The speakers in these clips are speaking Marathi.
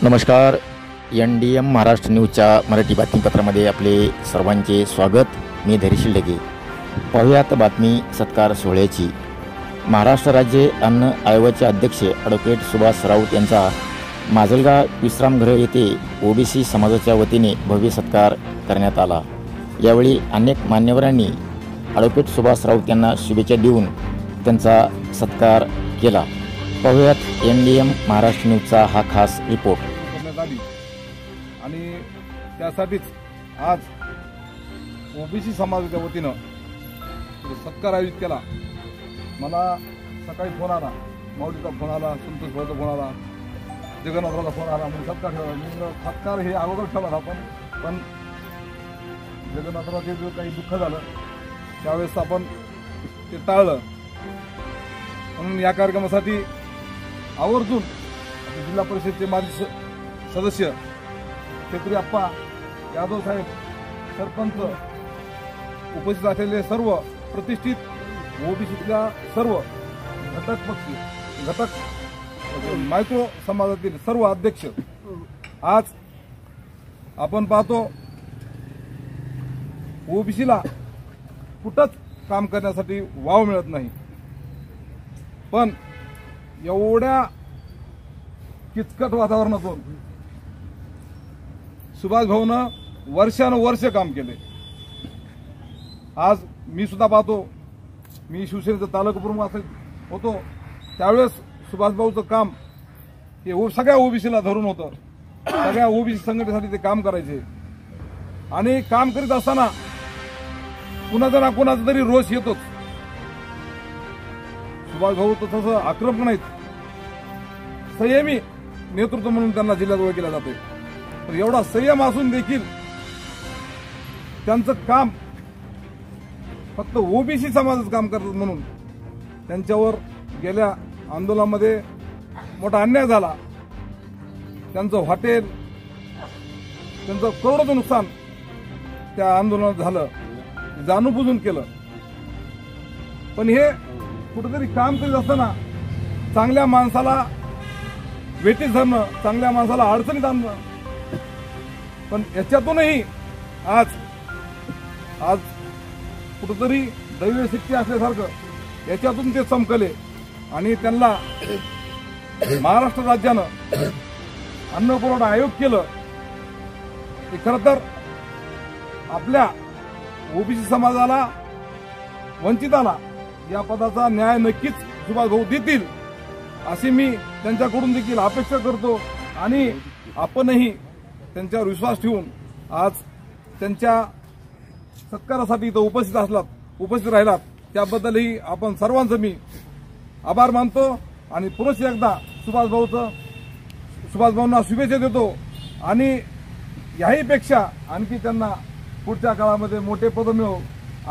नमस्कार. NDM महाराष्ट्र न्यूजच्या मराठी बातमीपत्रामध्ये आपले सर्वांचे स्वागत. मी धैर्यशील ढगे. पाहुयात बातमी सत्कार सोहळ्याची. महाराष्ट्र राज्य अन्न आयोगाचे अध्यक्ष ॲडव्होकेट सुभाष राऊत यांचा माजलगाव विश्रामगृह येथे ओबीसी समाजाच्या वतीने भव्य सत्कार करण्यात आला. यावेळी अनेक मान्यवरांनी ॲडव्होकेट सुभाष राऊत यांना शुभेच्छा देऊन त्यांचा सत्कार केला. पाहुयात NDM महाराष्ट्र न्यूजचा हा खास रिपोर्ट. आणि त्यासाठीच आज ओबीसी समाजाच्या वतीनं सत्कार आयोजित केला. मला सकाळी फोन आला, माऊलीचा फोन आला, संतोष भाऊचा फोन आला, जगन्नाथरावचा फोन आला. म्हणजे सत्कार ठेवला. मी सत्कार हे अगोदर ठेवला पण जगन्नाथरावचे जो काही दुःख झालं त्यावेळेस आपण ते टाळलं. म्हणून या कार्यक्रमासाठी आवर्जून जिल्हा परिषदेचे माजी सदस्य छत्री अप्पा यादव साहेब, सरपंच, उपस्थित असलेले सर्व प्रतिष्ठित ओबीसीच्या सर्व घटक मायक्रो समाजातील सर्व अध्यक्ष, आज आपण पाहतो ओबीसीला कुठंच काम करण्यासाठी वाव मिळत नाही. पण एवढ्या किचकट वातावरणातून सुभाष भाऊनं वर्षानुवर्ष काम केले. आज मी सुद्धा पाहतो, मी शिवसेनेचा तालुका प्रमुख होतो त्यावेळेस सुभाष भाऊचं काम हे सगळ्या ओबीसीला धरून होतं. सगळ्या ओबीसी संघटनेसाठी ते काम करायचे. आणि काम करीत असताना कुणाचा ना कुणाचा तरी रोष येतोच. सुभाष भाऊ तर तसं आक्रमक नाहीत, संयमी नेतृत्व म्हणून त्यांना जिल्ह्यात ओळखले जाते. तर एवढा संयम असून देखील त्यांचं काम फक्त ओबीसी समाजाचं काम करतात म्हणून त्यांच्यावर गेल्या आंदोलनामध्ये मोठा अन्याय झाला. त्यांचं हॉटेल, त्यांचं करोडोचं नुकसान त्या आंदोलनात झालं, जाणूनबुजून केलं. पण हे कुठेतरी काम करीत असताना चांगल्या माणसाला वेटीस धरणं, चांगल्या माणसाला अडचणीत आणणं, पण याच्यातूनही आज कुठेतरी दैवी शक्ती असल्यासारखं याच्यातून ते चमकले. आणि त्यांना महाराष्ट्र राज्यानं अन्न पुरवठा आयोग केलं. हे खरं तर आपल्या ओबीसी समाजाला, वंचिताला या पदाचा न्याय नक्कीच सुभाष भाऊ देतील अशी मी त्यांच्याकडून देखील अपेक्षा करतो. आणि आपणही त्यांच्यावर विश्वास ठेवून आज त्यांच्या सत्कारासाठी इथं उपस्थित राहिलात त्याबद्दलही आपण सर्वांचं मी आभार मानतो. आणि पुन्हा एकदा सुभाष भाऊंना शुभेच्छा देतो. आणि याहीपेक्षा आणखी त्यांना पुढच्या काळामध्ये मोठे पद मिळो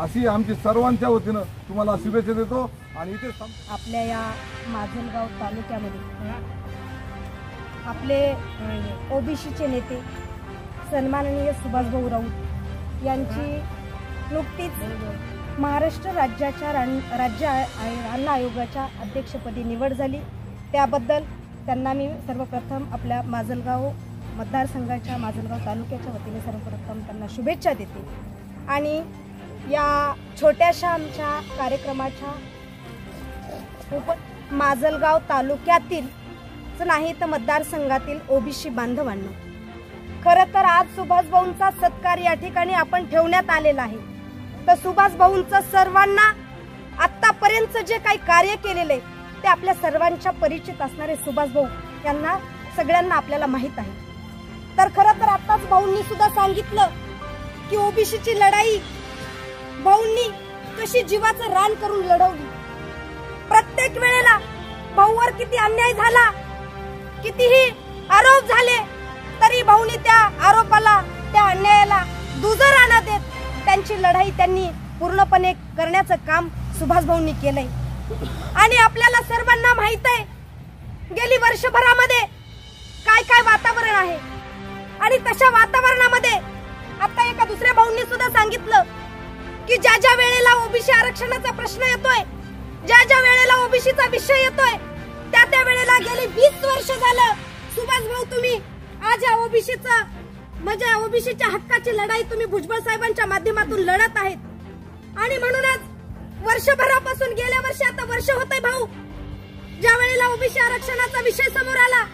अशी आमची सर्वांच्या वतीनं तुम्हाला शुभेच्छा देतो. आणि इथे आपल्या या माजलगाव तालुक्यामध्ये आपले ओबीसीचे नेते सन्माननीय सुभाष भाऊ राऊत यांची नुकतीच महाराष्ट्र राज्याच्या राज्य अन्न आयोगाच्या अध्यक्षपदी निवड झाली. त्याबद्दल त्यांना मी सर्वप्रथम आपल्या माजलगाव मतदारसंघाच्या, माजलगाव तालुक्याच्या वतीने सर्वप्रथम त्यांना शुभेच्छा देते. आणि या छोट्याशा आमच्या कार्यक्रमाच्या माजलगाव तालुक्यातील नाही तर मतदारसंघातील ओबीसी बांधवांना खरं तर आज सुभाष भाऊंचा सत्कार या ठिकाणी आपण ठेवण्यात आलेला आहे. तर सुभाष भाऊंचं सर्वांना आतापर्यंत जे काही कार्य केलेले ते आपल्या सर्वांच्या परिचित असणारे सुभाष भाऊ यांना सगळ्यांना आपल्याला माहित आहे. तर खरं तर आताच भाऊंनी सुद्धा सांगितलं की ओबीसीची लढाई भाऊंनी कशी जीवाचं रान करून लढवली. प्रत्येक वेळेला भाऊवर किती अन्याय झाला, कितीही आरोप झाले तरी भाऊंनी त्या आरोपाला, त्या अन्यायाला दुजोरा न देत त्यांची लढाई त्यांनी पूर्णपणे करण्याचं काम सुभाष भाऊंनी केलंय. आणि आपल्याला सर्वांना माहित आहे गेली वर्षभरामध्ये काय काय वातावरण आहे. आणि तशा वातावरणामध्ये आता एका दुसऱ्या भाऊंनी सुद्धा सांगितलं की ज्या ज्या वेळेला ओबीसी आरक्षणाचा प्रश्न येतोय, ज्या वेळेला ओबीसीचा विषय येतोय त्या वेळेला गेली 20 वर्ष झालं सुभाष भाऊ तुम्ही आज या ओबीसीचं म्हणजे ओबीसीच्या हक्काची लढाई तुम्ही भुजबळ साहेबांच्या माध्यमातून लढत आहेत आणि म्हणूनच वर्षभरापासून गेल्या वर्षी आता वर्ष होतंय भाऊ ज्या वेळेला ओबीसी आरक्षणाचा विषय समोर आला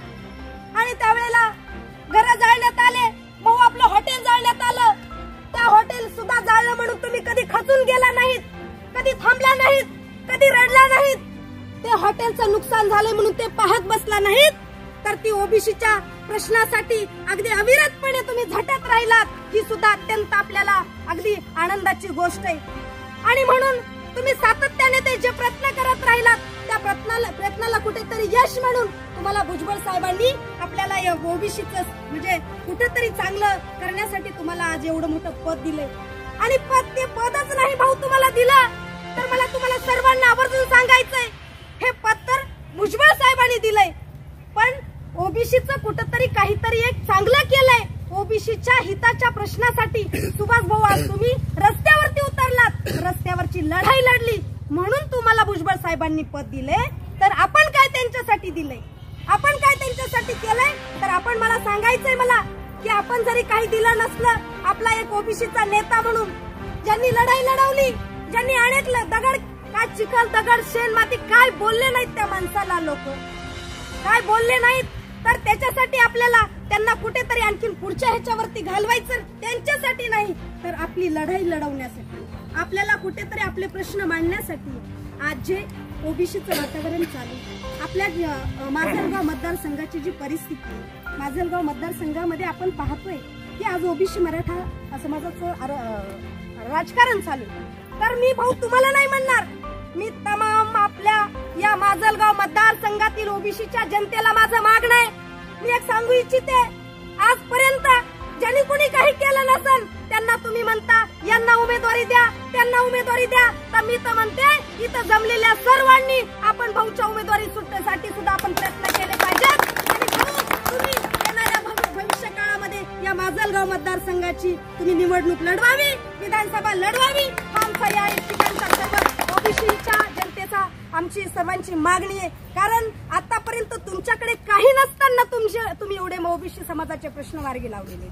आणि त्यावेळेला घरं जाळण्यात आले भाऊ आपलं हॉटेल जाळण्यात आलं त्या हॉटेल सुद्धा जाळलं म्हणून तुम्ही कधी खचून गेला नाहीत कधी थांबला नाहीत कधी रडला नाहीत ते हॉटेलचं नुकसान झालंय म्हणून ते पाहत बसला नाहीत तर ती ओबीसीच्या प्रश्नासाठी अगदी अविरतपणे तुम्ही झटत राहिलात ही सुद्धा अत्यंत आपल्याला अगदी आनंदाची गोष्ट आहे आणि म्हणून तुम्ही सातत्याने ते जे प्रयत्न करत राहिलात त्या प्रयत्नाला कुठेतरी यश म्हणून तुम्हाला भुजबळ साहेबांनी आपल्याला या ओबीसीचं म्हणजे कुठेतरी चांगलं करण्यासाठी तुम्हाला आज एवढं मोठं पद दिलंय आणि ते पदच नाही भाऊ तुम्हाला दिलं तर मला तुम्हाला सर्वांना आवर्जून सांगायचंय हे पद तर भुजबळ साहेबांनी दिलंय पण ओबीसीचं कुठेतरी काहीतरी एक चांगलं केलंय ओबीसीच्या हिताच्या प्रश्नासाठी सुभाष भाऊ आज तुम्ही रस्त्यावरती उतरलात रस्त्यावरची लढाई लढली म्हणून तुम्हाला भुजबळ साहेबांनी पद दिले तर आपण काय त्यांच्यासाठी दिलंय आपण काय त्यांच्यासाठी केलंय तर आपण मला सांगायचंय मला की आपण जरी काही दिलं नसलं आपला एक ओबीसीचा नेता म्हणून ज्यांनी लढाई लढवली ज्यांनी अनेक दगड काय चिखल दगड शेण माती काय बोलले नाहीत त्या माणसाला लोक काय बोलले नाहीत तर त्याच्यासाठी आपल्याला त्यांना कुठेतरी आणखीन पुढच्या ह्याच्यावरती घालवायचं त्यांच्यासाठी नाही तर आपली लढाई लढवण्यासाठी आपल्याला कुठेतरी आपले प्रश्न मांडण्यासाठी आज जे ओबीसीचं वातावरण चालू आपल्या माजलगाव मतदारसंघाची जी परिस्थिती आहे माजलगाव मतदारसंघामध्ये आपण पाहतोय की आज ओबीसी मराठा समाजाचं राजकारण चालू तर मी भाऊ तुम्हाला नाही म्हणणार मी तमाम आपल्या या माजलगाव मतदारसंघातील ओबीसीच्या जनतेला माझं मागणं आहे मी एक सांगू इच्छिते आजपर्यंत ज्यांनी कुणी काही केलं नसेल त्यांना तुम्ही म्हणता यांना उमेदवारी द्या त्यांना उमेदवारी द्या तर मी तर म्हणते इथं जमलेल्या सर्वांनी आपण भाऊच्या उमेदवारी सुटण्यासाठी सुद्धा आपण प्रयत्न केले पाहिजेत आणि भाऊ तुम्ही येणाऱ्या भविष्य काळामध्ये या माजलगाव मतदारसंघाची तुम्ही निवडणूक लढवावी विधानसभा लढवावी हा आमचा या ठिकाणचा सर्व ओबीसीच्या जनतेचा आमची सर्वांची मागणी आहे कारण आतापर्यंत तुमच्याकडे काही नसताना तुम्ही एवढे ओबीसी समाजाचे प्रश्न मार्गी लावलेले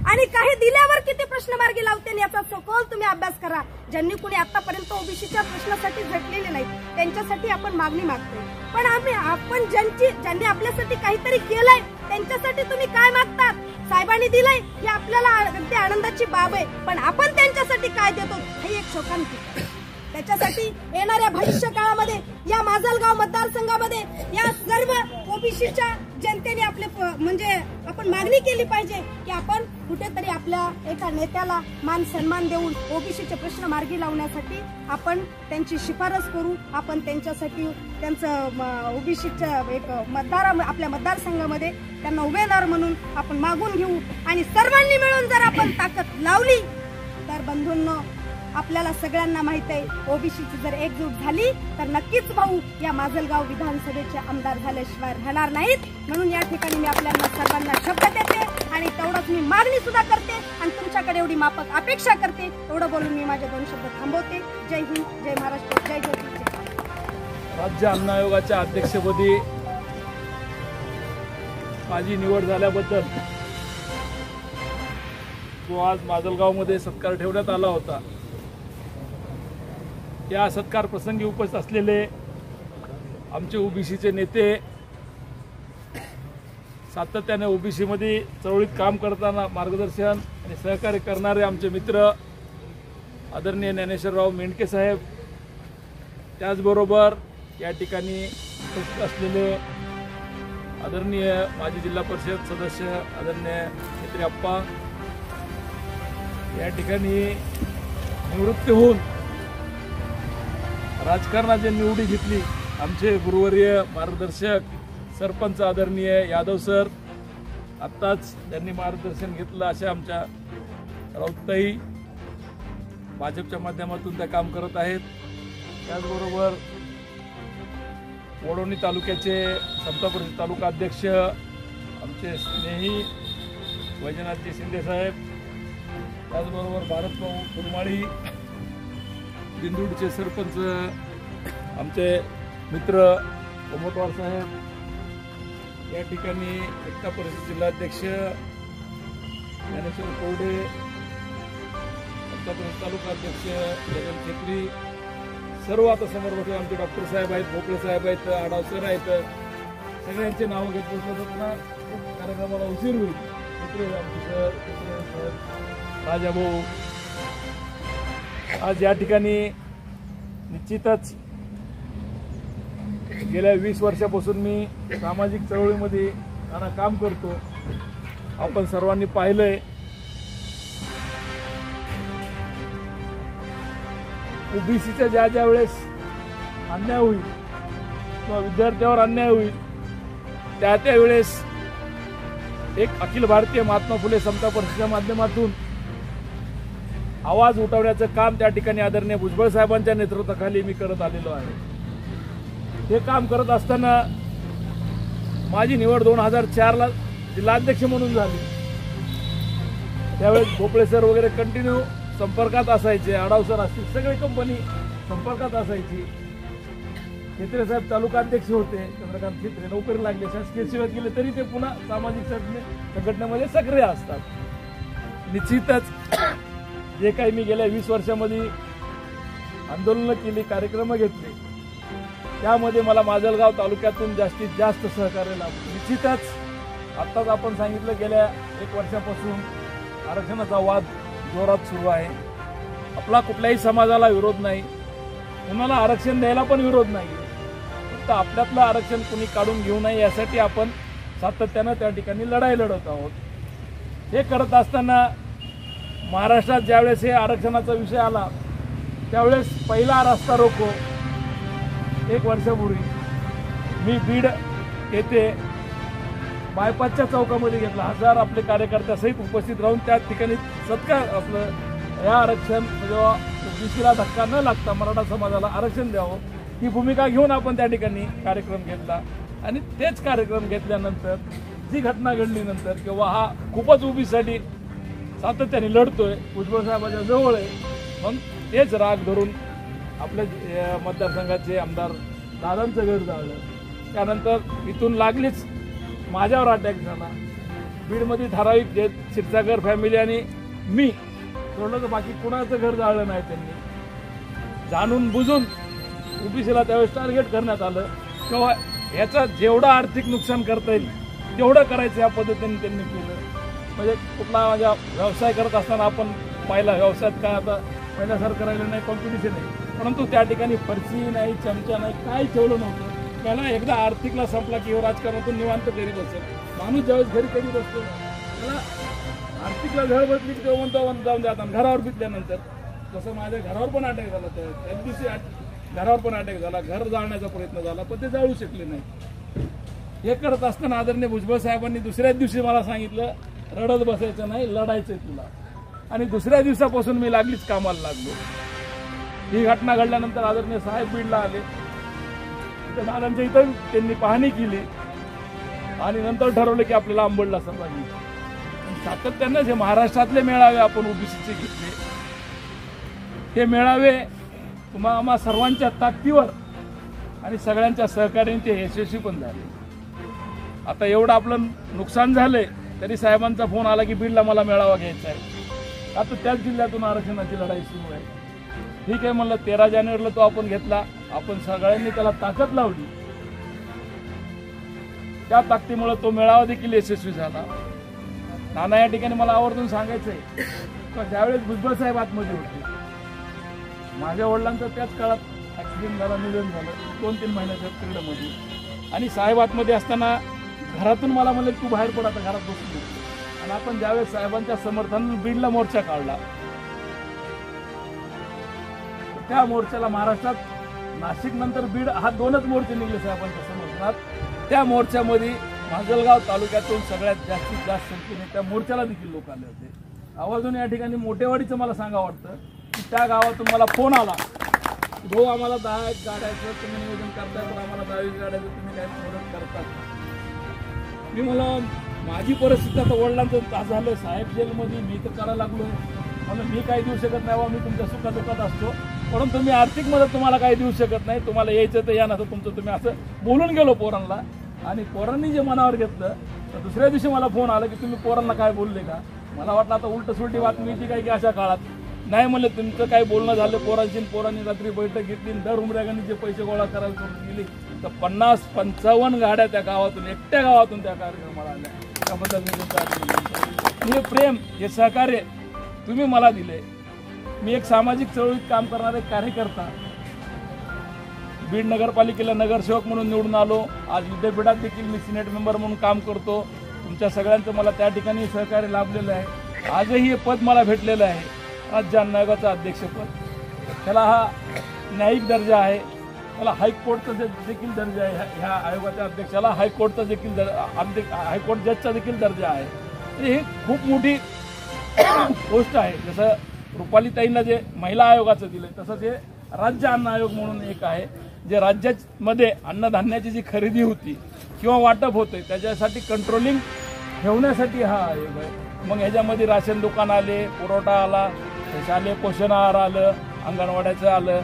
आणि काही दिल्यावर किती प्रश्न मार्गी लावते याचा सखोल तुम्ही अभ्यास करा ज्यांनी कुणी आतापर्यंत ओबीसीच्या प्रश्नासाठी झटलेले नाही त्यांच्यासाठी आपण मागणी मागतोय पण आपण ज्यांनी आपल्यासाठी काहीतरी केलंय त्यांच्यासाठी तुम्ही काय मागतात साहेबांनी दिलंय ही आपल्याला अगदी आनंदाची बाब आहे पण आपण त्यांच्यासाठी काय देतो हे एक शोकांतिक त्याच्यासाठी येणाऱ्या भविष्य काळामध्ये या माजलगाव मतदारसंघामध्ये या सर्व ओबीसीच्या जनतेने आपले म्हणजे आपण मागणी केली पाहिजे की आपण कुठेतरी आपल्या एका नेत्याला मान सन्मान देऊन ओबीसीचे प्रश्न मार्गी लावण्यासाठी आपण त्यांची शिफारस करू आपण त्यांच्यासाठी त्यांचं ओबीसीच्या एक आपल्या मतदारसंघामध्ये त्यांना उमेदवार म्हणून आपण मागून घेऊ आणि सर्वांनी मिळून जर आपण ताकद लावली तर बंधूंनो आपल्याला सगळ्यांना माहित आहे ओबीसीची जर एकजूट झाली तर नक्कीच भाऊ या माजलगाव विधानसभेचे आमदार झाल्याशिवाय राहणार नाहीत म्हणून या ठिकाणी मी आपल्याला सर्वांना शब्द देते आणि तेवढंच मी मागणी सुद्धा करते आणि तुमच्याकडे एवढी माफक अपेक्षा करते एवढं बोलून मी माझे 2 शब्द थांबवते जय हिंद जय महाराष्ट्र जय ज्योती राज्य अन्न आयोगाच्या अध्यक्षपदी माझी निवड झाल्याबद्दल जो आज माजलगावमध्ये सत्कार ठेवण्यात आला होता या सत्कार प्रसंगी उपस्थित असलेले आमचे ओबीसीचे नेते सातत्याने ओबीसीमध्ये चळवळीत काम करताना मार्गदर्शन आणि सहकार्य करणारे आमचे मित्र आदरणीय ज्ञानेश्वरराव मेंढके साहेब त्याचबरोबर या ठिकाणी उपस्थित असलेले आदरणीय माजी जिल्हा परिषद सदस्य आदरणीय नेत्री अप्पा या ठिकाणी निवृत्त होऊन राजकारणाची निवडी घेतली आमचे गुरुवर्य मार्गदर्शक सरपंच आदरणीय यादव सर आत्ताच त्यांनी मार्गदर्शन घेतलं अशा आमच्या राऊतताई भाजपच्या माध्यमातून त्या काम करत आहेत त्याचबरोबर वडोणी तालुक्याचे समता परिषद तालुका अध्यक्ष आमचे स्नेही वैजनाथजी शिंदे साहेब त्याचबरोबर भारतभाऊ फुलमाळी दिंडूडचे सरपंच आमचे मित्र कोमटवार साहेब या ठिकाणी एकता परिषद जिल्हाध्यक्ष ज्ञानेश्वर कोरडे, एकता परिषद तालुका अध्यक्ष जगन छेत्री, सर्व आता समोर बसले आमचे डॉक्टर साहेब आहेत, भोपळे साहेब आहेत, आढाव सर आहेत, सगळ्यांचे नावं घेत बसलं तर पुन्हा कार्यक्रमाला उशीर होईल. राजाभाऊ, आज या ठिकाणी निश्चितच गेल्या 20 वर्षापासून मी सामाजिक चळवळीमध्ये काम करतो. आपण सर्वांनी पाहिलंय ओबीसीचा ज्या वेळेस अन्याय होईल किंवा विद्यार्थ्यावर अन्याय होईल त्यावेळेस एक अखिल भारतीय महात्मा फुले समता परिषदेच्या माध्यमातून आवाज उठवण्याचं काम त्या ठिकाणी आदरणीय भुजबळ साहेबांच्या नेतृत्वाखाली मी करत आलेलो आहे. हे काम करत असताना माझी निवड 2004ला जिल्हाध्यक्ष म्हणून झाली. त्यावेळेस भोपळे सर वगैरे कंटिन्यू संपर्कात असायचे, आढाव सर असतील, सगळी कंपनी संपर्कात असायची. छेत्रे साहेब तालुका अध्यक्ष होते, चंद्रकांत छेत्रे नोकरी लागले, शासकीय सेवेत गेले तरी ते पुन्हा सामाजिक संघटनेमध्ये सक्रिय असतात. निश्चितच जे काही मी गेल्या 20 वर्षामध्ये आंदोलनं केली, कार्यक्रम घेतले, त्यामध्ये मला माजलगाव तालुक्यातून जास्तीत जास्त सहकार्य लाभलं. निश्चितच आत्ताच आपण सांगितलं गेल्या 1 वर्षापासून आरक्षणाचा वाद जोरात सुरू आहे. आपला कुठल्याही समाजाला विरोध नाही, कुणाला आरक्षण द्यायला पण विरोध नाही, फक्त आपल्यातलं आरक्षण कुणी काढून घेऊ नये यासाठी आपण सातत्यानं त्या ठिकाणी लढाई लढत आहोत. हे करत असताना महाराष्ट्रात ज्यावेळेस हे आरक्षणाचा विषय आला त्यावेळेस पहिला रस्ता रोको 1 वर्षापूर्वी मी बीड येथे बायपासच्या चौकामध्ये घेतला. 1000 आपले कार्यकर्त्यासहित उपस्थित राहून त्या ठिकाणी सत्कार आपलं या आरक्षण जेव्हा ओबीसीला धक्का न लागता मराठा समाजाला आरक्षण द्यावं ही भूमिका घेऊन आपण त्या ठिकाणी कार्यक्रम घेतला. आणि तेच कार्यक्रम घेतल्यानंतर जी घटना घडलीनंतर किंवा हा खूपच ओबीसीसाठी सातत्याने लढतोय, भुजबळ साहेबांच्या जवळ आहे, मग तेच राग धरून आपल्या मतदारसंघाचे आमदार दादांचं घर जाळलं. त्यानंतर इथून लागलीच माझ्यावर अटॅक झाला. बीडमध्ये ठराविक जे क्षीरसागर फॅमिली आणि मी सोडलं तर बाकी कुणाचं घर जाळलं नाही. त्यांनी जाणून बुजून ओबीसीला त्यावेळेस टार्गेट करण्यात आलं किंवा याचं जेवढं आर्थिक नुकसान करता येईल तेवढं करायचं या पद्धतीने त्यांनी केलं. म्हणजे कुठला माझा व्यवसाय करत असताना आपण पाहिला व्यवसायात काय आता पहिल्यासारखं राहिलं नाही, कॉम्पिटिशन आहे, परंतु त्या ठिकाणी फरशी नाही, चमचा नाही, काही ठेवलं नव्हतं. त्याला एकदा आर्थिकला संपला की राजकारणातून निवांत घरी बसेल. माणूस ज्यावेळेस घरी कधी बसतो त्याला आर्थिकला घर बसली की तेव्हा म्हणतो जाऊन द्या. घरावर बितल्यानंतर जसं माझ्या घरावर पण अटॅक झाला, त्याच दिवशी घरावर पण अटॅक झाला, घर जाळण्याचा प्रयत्न झाला पण ते जाळू शकले नाही. हे करत असताना आदरणीय भुजबळ साहेबांनी दुसऱ्याच दिवशी मला सांगितलं रडत बसायचं नाही, लढायचंय तुला. आणि दुसऱ्या दिवसापासून मी लागलीच कामाला लागलो. ही घटना घडल्यानंतर आदरणीय साहेब बीडला आले, दादांच्या इथं त्यांनी पाहणी केली आणि नंतर ठरवलं की आपल्याला अंबडला सहभागी. सातत्यानं जे महाराष्ट्रातले मेळावे आपण ओबीसीचे घेतले, हे मेळावे आम्हा सर्वांच्या ताकदीवर आणि सगळ्यांच्या सहकार्याने ते यशस्वी पण झाले. आता एवढं आपलं नुकसान झालंय तरी साहेबांचा फोन आला की बीडला मला मेळावा घ्यायचा आहे. आता त्याच जिल्ह्यातून आरक्षणाची लढाई सुरू आहे. ठीक आहे म्हणलं, 13 जानेवारीला तो आपण घेतला, आपण सगळ्यांनी त्याला ताकद लावली, त्या ताकदीमुळे तो मेळावा देखील यशस्वी झाला. नाना या ठिकाणी मला आवर्जून सांगायचंय तर ज्यावेळेस भुजबळ साहेब आतमध्ये होते, माझ्या वडिलांचं त्याच काळात ऍक्सिडेंट झाला, निधन झालं 2-3 महिन्याच्या पिरियडमध्ये. आणि साहेब आतमध्ये असताना घरातून मला म्हणले तू बाहेर पड, आता घरात बसू. आणि आपण ज्यावेळेस साहेबांच्या समर्थनाने बीडला मोर्चा काढला, त्या मोर्चाला महाराष्ट्रात नाशिक नंतर बीड हा 2च मोर्चे निघले साहेबांच्या समर्थनात. त्या मोर्चामध्ये माजलगाव तालुक्यातून सगळ्यात जास्तीत जास्त संख्येने त्या मोर्चाला देखील लोक आले होते. आवाजून या ठिकाणी मोठेवाडीचं मला सांगावं वाटतं की त्या गावातून मला फोन आला, भाऊ आम्हाला 10 गाड्याचं तुम्ही नियोजन करताय, पण आम्हाला 10 गाड्याचं तुम्ही काय मदत करता. मी मला माझी परिस्थिती आता वडिलांचं झालं, साहेब जेलमध्ये, मी तर करायला लागलो. मला मी काही देऊ शकत नाही, मी तुमच्या सुखादुखात असतो, परंतु मी आर्थिक मदत तुम्हाला काही देऊ शकत नाही. तुम्हाला यायचं तर या, नसं तुमचं तुम्ही असं बोलून गेलो पोरांना. आणि पोरांनी जे मनावर घेतलं तर दुसऱ्या दिवशी मला फोन आला की तुम्ही पोरांना काय बोलले का. मला वाटलं आता उलट सुलटी बातमी ती काय की अशा काळात. नाही म्हणलं तुमचं काय बोलणं झालं पोरांशी. पोरांनी रात्री बैठक घेतली, दर उमऱ्यागांनी जे पैसे गोळा करायला करून गेली तर 50-55 गाड्या त्या गावातून, एकट्या गावातून त्या कार्यक्रमाला आल्या. त्याबद्दल मी तुमचं हे प्रेम, हे सहकार्य तुम्ही मला दिले. मी एक सामाजिक चळवळीत काम करणारे कार्यकर्ता, बीड नगरपालिकेला नगरसेवक म्हणून निवडून आलो. आज विद्यापीठात देखील मी सिनेट मेंबर म्हणून काम करतो. तुमच्या सगळ्यांचं मला त्या ठिकाणी सहकार्य लाभलेलं आहे. आजही हे पद मला भेटलेलं आहे, राज्य अन्न आयोगाचं अध्यक्षपद. त्याला हा न्यायिक दर्जा आहे, त्याला हायकोर्टचा देखील दर्जा आहे. ह्या आयोगाच्या अध्यक्षाला हायकोर्टचा देखील हायकोर्ट जजचा देखील दर्जा आहे. हे खूप मोठी गोष्ट आहे. जसं रुपालीताईंना जे महिला आयोगाचं दिलंय तसंच हे राज्य अन्न आयोग म्हणून एक आहे, जे राज्यामध्ये अन्नधान्याची जी खरेदी होती किंवा वाटप होते त्याच्यासाठी कंट्रोलिंग ठेवण्यासाठी हा आयोग आहे. मग ह्याच्यामध्ये राशन दुकान आले, पुरवठा आला, शालेय पोषण आहार आलं, अंगणवाड्याचं आलं,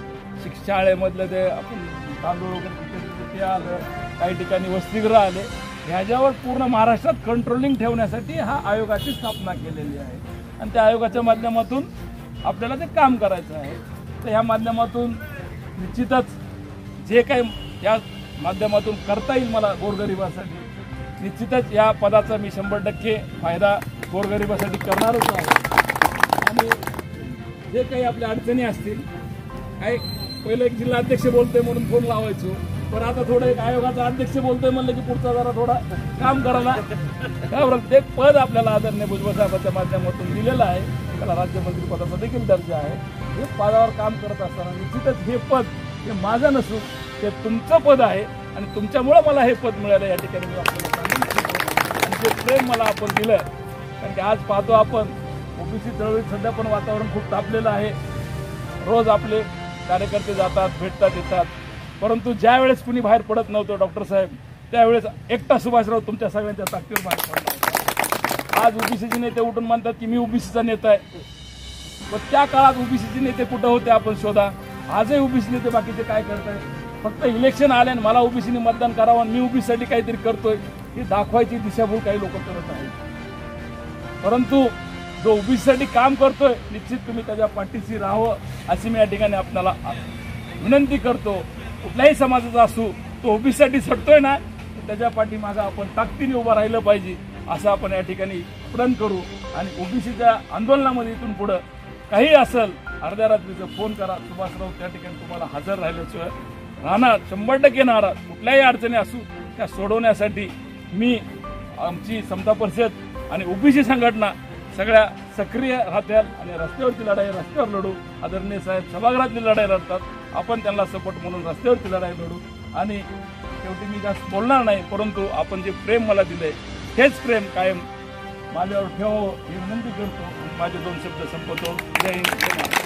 शाळेमधलं ते आपण तांदूळ वगैरे ते आलं, काही ठिकाणी वसतिगृह आले. ह्याच्यावर पूर्ण महाराष्ट्रात कंट्रोलिंग ठेवण्यासाठी हा आयोगाची स्थापना केलेली आहे. आणि त्या आयोगाच्या माध्यमातून आपल्याला ते काम करायचं आहे. तर ह्या माध्यमातून निश्चितच जे काही या माध्यमातून करता येईल मला गोरगरिबासाठी, निश्चितच या पदाचा मी 100% फायदा गोरगरिबासाठी करणारच आहे. आणि जे काही आपल्या अडचणी असतील, काही पहिलं एक जिल्हाध्यक्ष बोलतोय म्हणून फोन लावायचो, पण आता थोडं एक आयोगाचा अध्यक्ष बोलतोय म्हणलं की पुढचा जरा थोडा काम करायला. प्रत्येक पद आपल्याला आदरणीय भुजबळ साहेबांच्या माध्यमातून दिलेलं आहे. त्याला राज्यमंत्री पदाचा देखील दर्जा आहे. हे पदावर काम करत असताना निश्चितच हे पद हे माझं नसून ते तुमचं पद आहे आणि तुमच्यामुळं मला हे पद मिळालं. या ठिकाणी मी आपल्याला सांगेन आणि ते प्रेम मला आपण दिलं. कारण की आज पाहतो आपण ओबीसी चळवळीत सध्या पण वातावरण खूप तापलेलं आहे. रोज आपले कार्यकर्ते जातात, भेटतात, येतात. परंतु ज्या वेळेस कुणी बाहेर पडत नव्हतं डॉक्टर साहेब, त्यावेळेस एकटा सुभाषराव तुमच्या सगळ्यांच्या ताकदीवर बाहेर पडला होता. आज ओबीसीचे नेते उठून म्हणतात की मी ओबीसीचा नेता आहे. पण त्या काळात ओबीसीचे नेते कुठं होते आपण शोधा. आजही ओबीसी नेते बाकीचे काय करतायत, फक्त इलेक्शन आले आणि मला ओबीसीने मतदान करावं आणि मी ओबीसीसाठी काहीतरी करतोय ही दाखवायची दिशाभूल काही लोक करत आहेत. परंतु जो ओबीसीसाठी काम करतोय निश्चित तुम्ही त्याच्या पाठीशी राहावं अशी मी या ठिकाणी आपल्याला विनंती करतो. कुठल्याही समाजाचा असू, तो ओबीसीसाठी झटतोय ना, त्याच्या पाठीमागं आपण ताकदीने उभं राहिलं पाहिजे असं आपण या ठिकाणी प्रण करू. आणि ओबीसीच्या आंदोलनामध्ये इथून पुढं काही असेल अर्ध्या रात्रीचं फोन करा. सुभाषराव त्या ठिकाणी तुम्हाला हजर राहिल्याशिवाय राहणार 100% नाराज. कुठल्याही अडचणी असू त्या सोडवण्यासाठी मी, आमची समता परिषद आणि ओबीसी संघटना सगळ्या सक्रिय राहत्याल आणि रस्त्यावरची लढाई रस्त्यावर लढू. आदरणीय साहेब सभागृहातली लढाई लढतात, आपण त्यांना सपोर्ट म्हणून रस्त्यावरची लढाई लढू. आणि शेवटी मी जास्त बोलणार नाही, परंतु आपण जे प्रेम मला दिलंय हेच प्रेम कायम माझ्यावर ठेवावं ही विनंती करतो. माझे 2 शब्द संपवतो. जय हिंद.